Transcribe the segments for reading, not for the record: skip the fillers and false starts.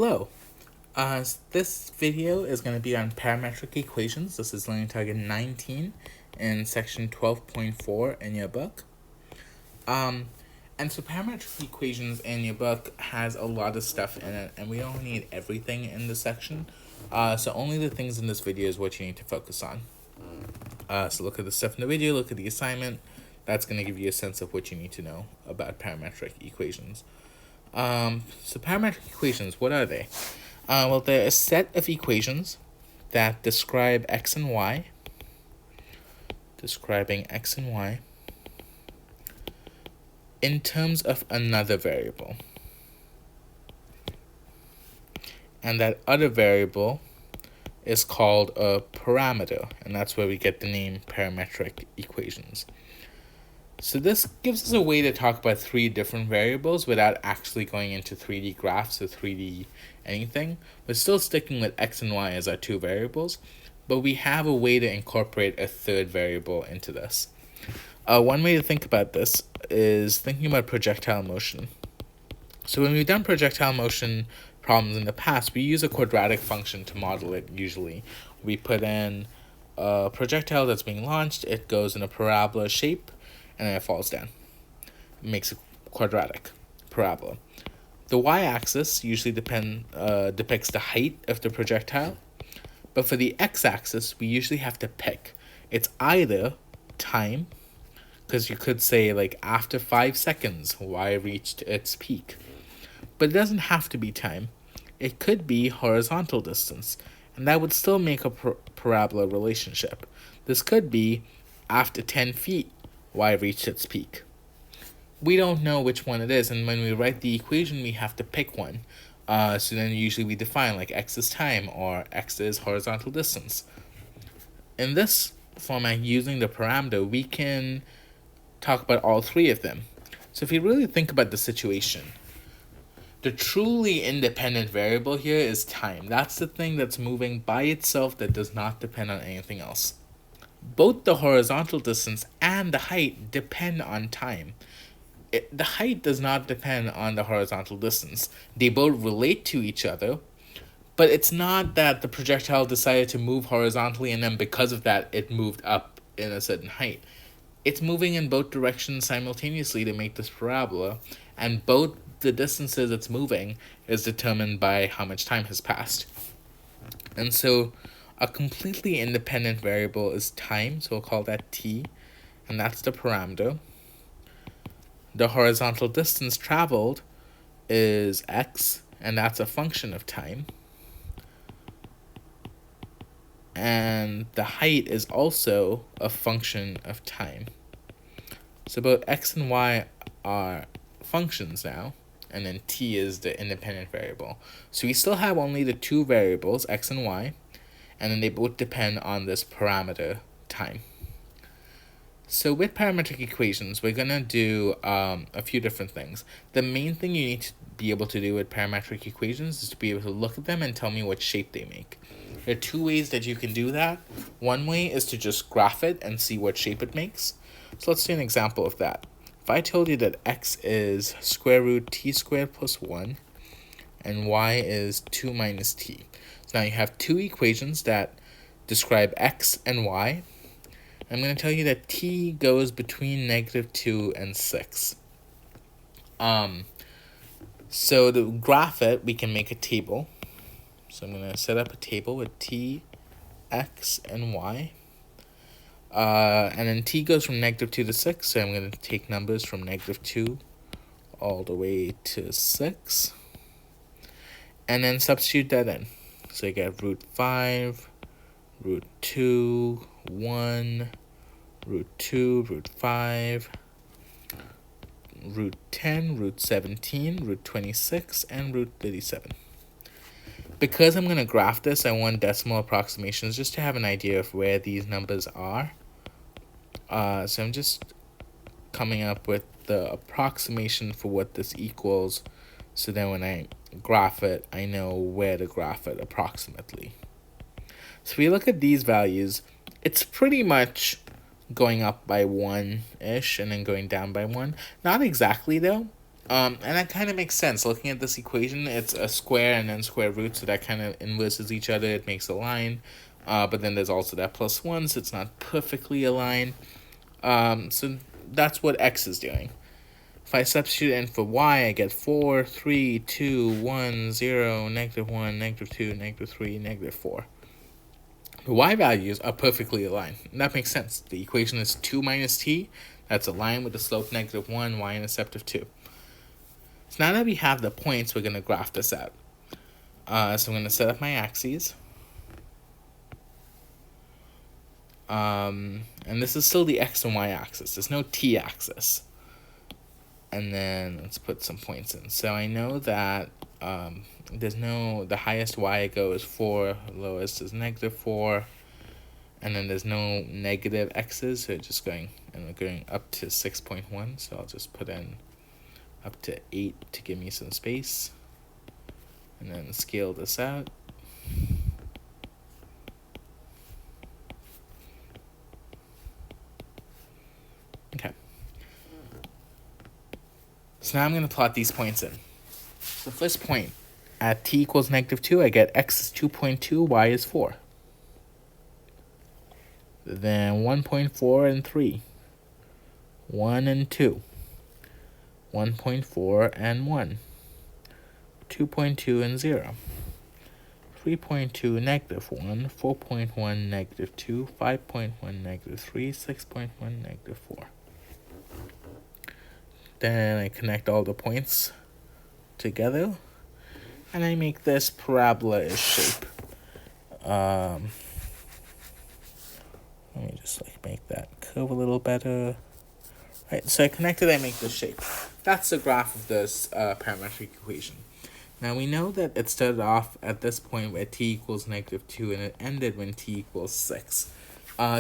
Hello. This video is going to be on parametric equations. This is learning target 19 in section 12.4 in your book. And so parametric equations in your book has a lot of stuff in it, and we don't need everything in this section. So only the things in this video is what you need to focus on. So look at the stuff in the video, look at the assignment. That's going to give you a sense of what you need to know about parametric equations. So parametric equations, what are they? Well, they're a set of equations that describe x and y, in terms of another variable. And that other variable is called a parameter, and that's where we get the name parametric equations. So this gives us a way to talk about three different variables without actually going into 3D graphs or 3D anything, but still sticking with x and y as our two variables, but we have a way to incorporate a third variable into this. One way to think about this is thinking about projectile motion. So when we've done projectile motion problems in the past, we use a quadratic function to model it usually. We put in a projectile that's being launched, it goes in a parabola shape, and then it falls down. It makes a quadratic parabola. The y-axis usually depicts the height of the projectile, but for the x-axis, we usually have to pick. It's either time, because you could say like after 5 seconds, y reached its peak. But it doesn't have to be time. It could be horizontal distance, and that would still make a parabola relationship. This could be after 10 feet, y reached its peak. We don't know which one it is, and when we write the equation, we have to pick one. So then usually we define like x is time or x is horizontal distance. In this format, using the parameter, we can talk about all three of them. So if you really think about the situation, the truly independent variable here is time. That's the thing that's moving by itself that does not depend on anything else. Both the horizontal distance and the height depend on time. The height does not depend on the horizontal distance. They both relate to each other, but it's not that the projectile decided to move horizontally and then because of that it moved up in a certain height. It's moving in both directions simultaneously to make this parabola, and both the distances it's moving is determined by how much time has passed. And so a completely independent variable is time, so we'll call that t, and that's the parameter. The horizontal distance traveled is x, and that's a function of time. And the height is also a function of time. So both x and y are functions now, and then t is the independent variable. So we still have only the two variables, x and y, and then they both depend on this parameter, time. So with parametric equations, we're going to do a few different things. The main thing you need to be able to do with parametric equations is to be able to look at them and tell me what shape they make. There are two ways that you can do that. One way is to just graph it and see what shape it makes. So let's do an example of that. If I told you that x is square root t squared plus 1 and y is 2 minus t. So now you have two equations that describe x and y. I'm going to tell you that t goes between -2 and 6. So to graph it, we can make a table. So I'm going to set up a table with t, x, and y. And then t goes from -2 to 6, so I'm going to take numbers from -2 all the way to 6. And then substitute that in. So you get root 5, root 2, 1, root 2, root 5, root 10, root 17, root 26, and root 37. Because I'm going to graph this, I want decimal approximations just to have an idea of where these numbers are. So I'm just coming up with the approximation for what this equals, so then when I graph it, I know where to graph it approximately. So if we look at these values, it's pretty much going up by 1-ish and then going down by 1. Not exactly though. And that kind of makes sense. Looking at this equation, it's a square and then square root, so that kind of inverses each other. It makes a line. But then there's also that +1, so it's not perfectly aligned. So that's what x is doing. If I substitute in for y, I get 4, 3, 2, 1, 0, -1, -2, -3, -4. The y values are perfectly aligned, and that makes sense. The equation is 2 minus t. That's a line with the slope -1, y-intercept of 2. So now that we have the points, we're going to graph this out. So I'm going to set up my axes. And this is still the x and y axis. There's no t axis. And then let's put some points in. So I know that the highest y I go is 4, lowest is -4. And then there's no negative x's, so just going up to 6.1. So I'll just put in up to 8 to give me some space. And then scale this out. Okay. So now I'm going to plot these points in. The first point, at t equals -2, I get x is 2.2, y is 4. Then 1.4 and 3. 1 and 2. 1.4 and 1. 2.2 and 0. 3.2, -1. 4.1, -2. 5.1, -3. 6.1, -4. Then I connect all the points together, and I make this parabola-ish shape. Let me just make that curve a little better. Right, so I connected, I make this shape. That's the graph of this parametric equation. Now we know that it started off at this point where t equals -2, and it ended when t equals 6.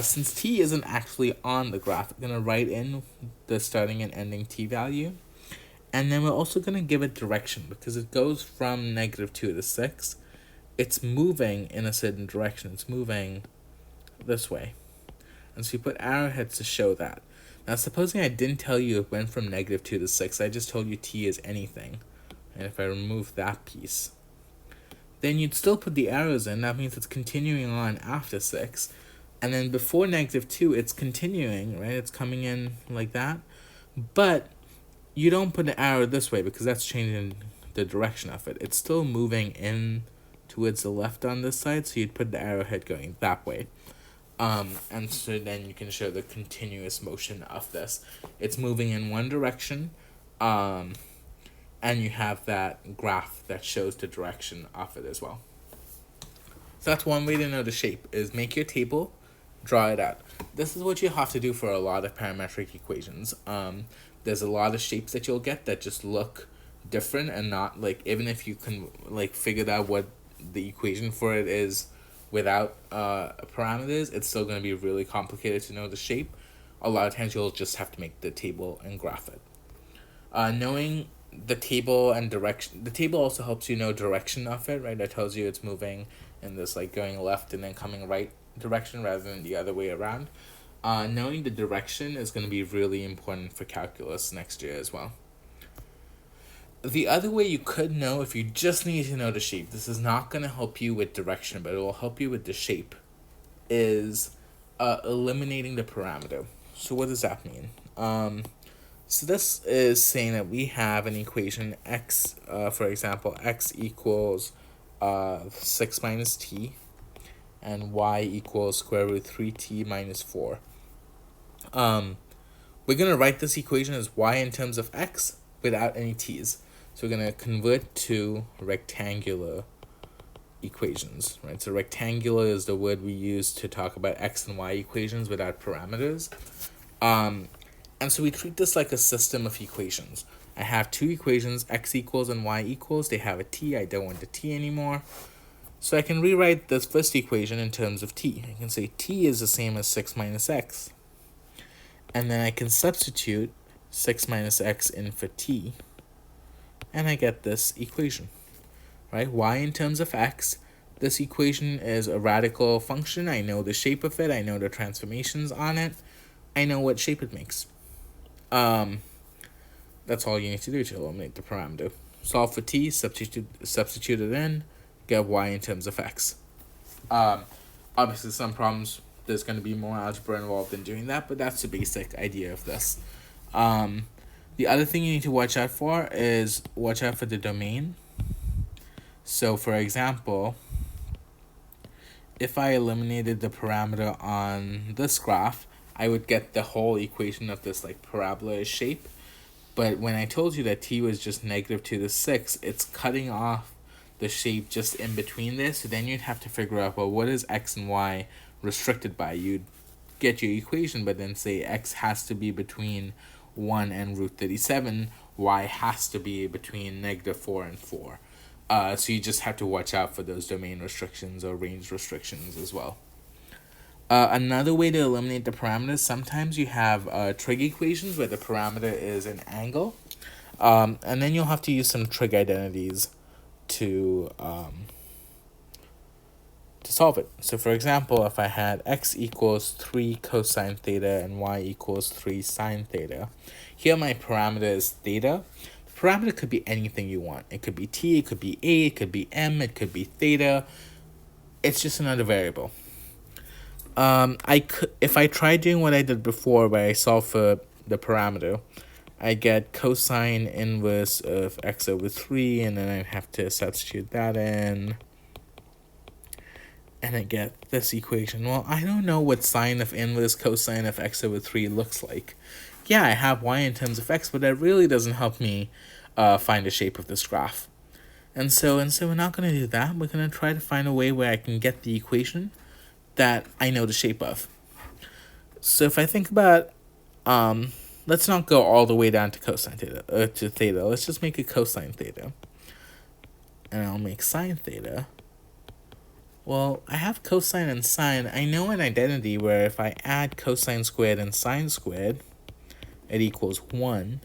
Since t isn't actually on the graph, I'm going to write in the starting and ending t value. And then we're also going to give it direction, because it goes from -2 to 6. It's moving in a certain direction. It's moving this way. And so we put arrowheads to show that. Now, supposing I didn't tell you it went from -2 to 6, I just told you t is anything. And if I remove that piece, then you'd still put the arrows in. That means it's continuing on after 6. And then before -2, it's continuing, right? It's coming in like that. But you don't put an arrow this way, because that's changing the direction of it. It's still moving in towards the left on this side, so you'd put the arrowhead going that way. And so then you can show the continuous motion of this. It's moving in one direction, and you have that graph that shows the direction of it as well. So that's one way to know the shape, is make your table, draw it out. This is what you have to do for a lot of parametric equations. There's a lot of shapes that you'll get that just look different, and not even if you can figure out what the equation for it is without parameters, it's still going to be really complicated to know the shape. A lot of times you'll just have to make the table and graph it. Knowing the table and direction, the table also helps you know direction of it, right? That tells you it's moving in this going left and then coming right direction rather than the other way around. Knowing the direction is going to be really important for calculus next year as well. The other way you could know, if you just need to know the shape, this is not going to help you with direction, but it will help you with the shape, is eliminating the parameter. So what does that mean? So this is saying that we have an equation x, for example, x equals 6 minus t, and y equals square root 3t minus 4. We're going to write this equation as y in terms of x without any t's. So we're going to convert to rectangular equations, right? So rectangular is the word we use to talk about x and y equations without parameters. And so we treat this like a system of equations. I have two equations, x equals and y equals. They have a t. I don't want the t anymore. So I can rewrite this first equation in terms of t. I can say t is the same as 6 minus x. And then I can substitute 6 minus x in for t. And I get this equation, right? Y in terms of x. This equation is a radical function. I know the shape of it. I know the transformations on it. I know what shape it makes. that's all you need to do to eliminate the parameter. Solve for t, substitute it in, get y in terms of x. Obviously, some problems, there's going to be more algebra involved in doing that, but that's the basic idea of this. The other thing you need to watch out for is watch out for the domain. So, for example, if I eliminated the parameter on this graph, I would get the whole equation of this like parabola shape. But when I told you that t was just negative 2 to 6, it's cutting off the shape just in between this. So then you'd have to figure out, well, what is x and y restricted by? You'd get your equation, but then say x has to be between 1 and root 37. Y has to be between negative 4 and 4. So you just have to watch out for those domain restrictions or range restrictions as well. Another way to eliminate the parameters, sometimes you have trig equations where the parameter is an angle. And then you'll have to use some trig identities to solve it. So for example, if I had x equals 3 cosine theta and y equals 3 sine theta, here my parameter is theta. The parameter could be anything you want. It could be t, it could be a, it could be m, it could be theta. It's just another variable. If I try doing what I did before where I solve for the parameter, I get cosine inverse of x over 3, and then I have to substitute that in, and I get this equation. Well, I don't know what sine of inverse cosine of x over 3 looks like. Yeah, I have y in terms of x, but that really doesn't help me find the shape of this graph. And so we're not going to do that. We're going to try to find a way where I can get the equation that I know the shape of. So if I think about, let's not go all the way down to cosine theta, to theta. Let's just make it cosine theta. And I'll make sine theta. Well, I have cosine and sine. I know an identity where if I add cosine squared and sine squared, it equals 1.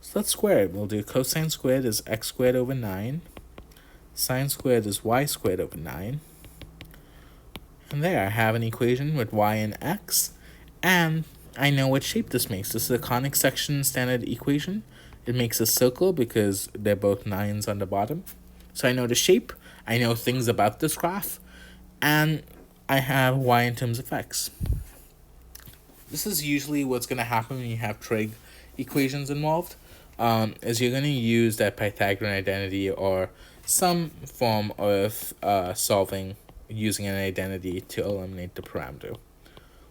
So let's square it. We'll do cosine squared is x squared over 9. Sine squared is y squared over 9. And there I have an equation with y and x, and I know what shape this makes. This is a conic section standard equation. It makes a circle because they're both 9s on the bottom. So I know the shape, I know things about this graph, and I have y in terms of x. This is usually what's going to happen when you have trig equations involved, is you're going to use that Pythagorean identity or some form of solving using an identity to eliminate the parameter.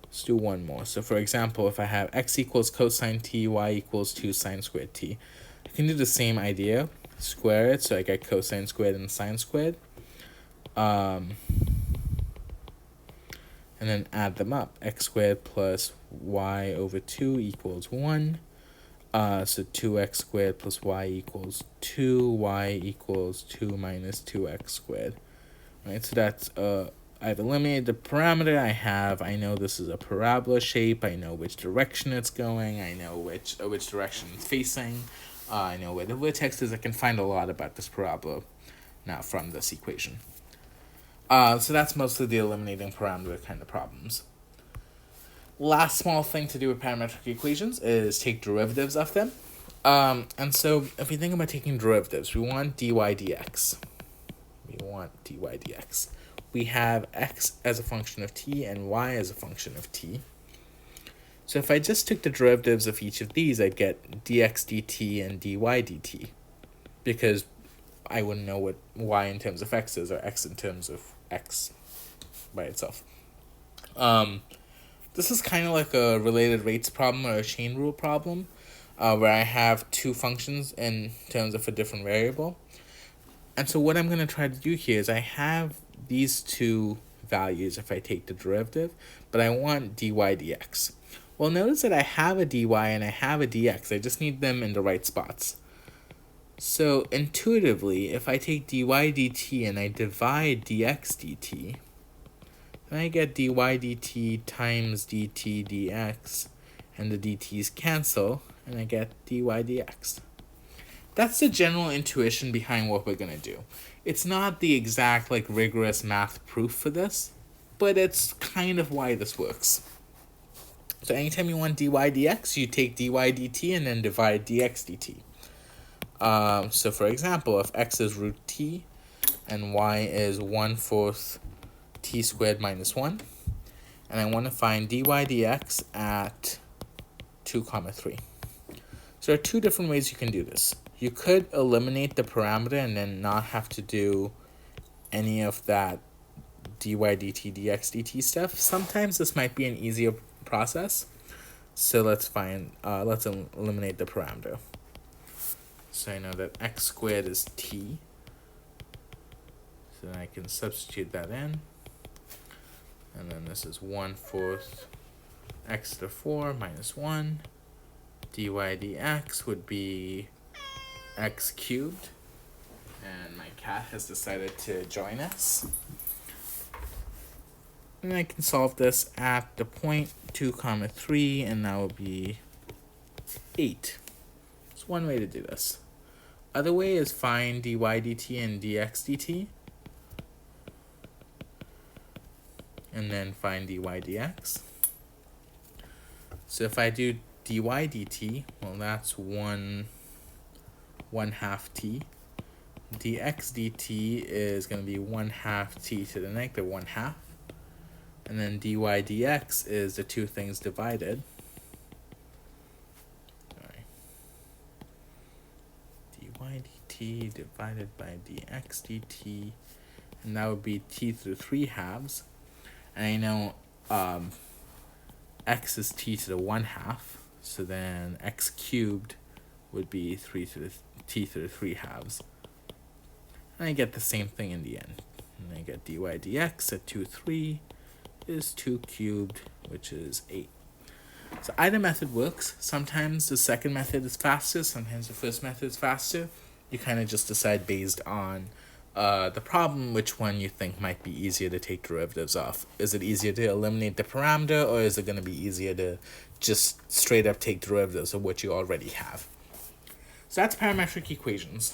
Let's do one more. So for example, if I have x equals cosine t, y equals 2 sine squared t, I can do the same idea, square it, so I get cosine squared and sine squared, and then add them up. X squared plus y over 2 equals 1. So 2x squared plus y equals 2, y equals 2 minus 2x squared. Right, so that's I've eliminated the parameter. I know this is a parabola shape. I know which direction it's going. I know which direction it's facing. I know where the vertex is. I can find a lot about this parabola now from this equation. So that's mostly the eliminating parameter kind of problems. Last small thing to do with parametric equations is take derivatives of them. And so if we think about taking derivatives, we want dy dx. We have x as a function of t and y as a function of t. So if I just took the derivatives of each of these, I'd get dx dt and dy dt, because I wouldn't know what y in terms of x is or x in terms of x by itself. This is kind of like a related rates problem or a chain rule problem, where I have two functions in terms of a different variable. And so what I'm going to try to do here is I have these two values if I take the derivative, but I want dy dx. Well, notice that I have a dy and I have a dx. I just need them in the right spots. So intuitively, if I take dy dt and I divide dx dt, then I get dy dt times dt dx, and the dt's cancel, and I get dy dx. That's the general intuition behind what we're going to do. It's not the exact rigorous math proof for this, but it's kind of why this works. So anytime you want dy dx, you take dy dt and then divide dx dt. So for example, if x is root t and y is 1/4 t squared minus 1, and I want to find dy dx at 2, 3. So there are two different ways you can do this. You could eliminate the parameter and then not have to do any of that dy dt dx dt stuff. Sometimes this might be an easier process. So let's eliminate the parameter. So I know that x squared is t. So then I can substitute that in. And then this is 1/4 x to the 4 minus 1. dy dx would be x cubed. And my cat has decided to join us. And I can solve this at the point 2, 3, and that will be 8. It's one way to do this. Other way is find dy dt and dx dt. And then find dy dx. So if I do dy dt, well, that's 1/2 t. dx dt is going to be 1/2 t to the negative 1/2. And then dy dx is the two things divided. Sorry. dy dt divided by dx dt. And that would be t to the 3/2. And I know x is t to the 1/2. So then x cubed would be t to the 3/2. And I get the same thing in the end. And I get dy dx at 2, 3 is 2 cubed, which is 8. So either method works. Sometimes the second method is faster, sometimes the first method is faster. You kind of just decide based on the problem which one you think might be easier to take derivatives of. Is it easier to eliminate the parameter, or is it going to be easier to just straight up take derivatives of what you already have? So that's parametric equations.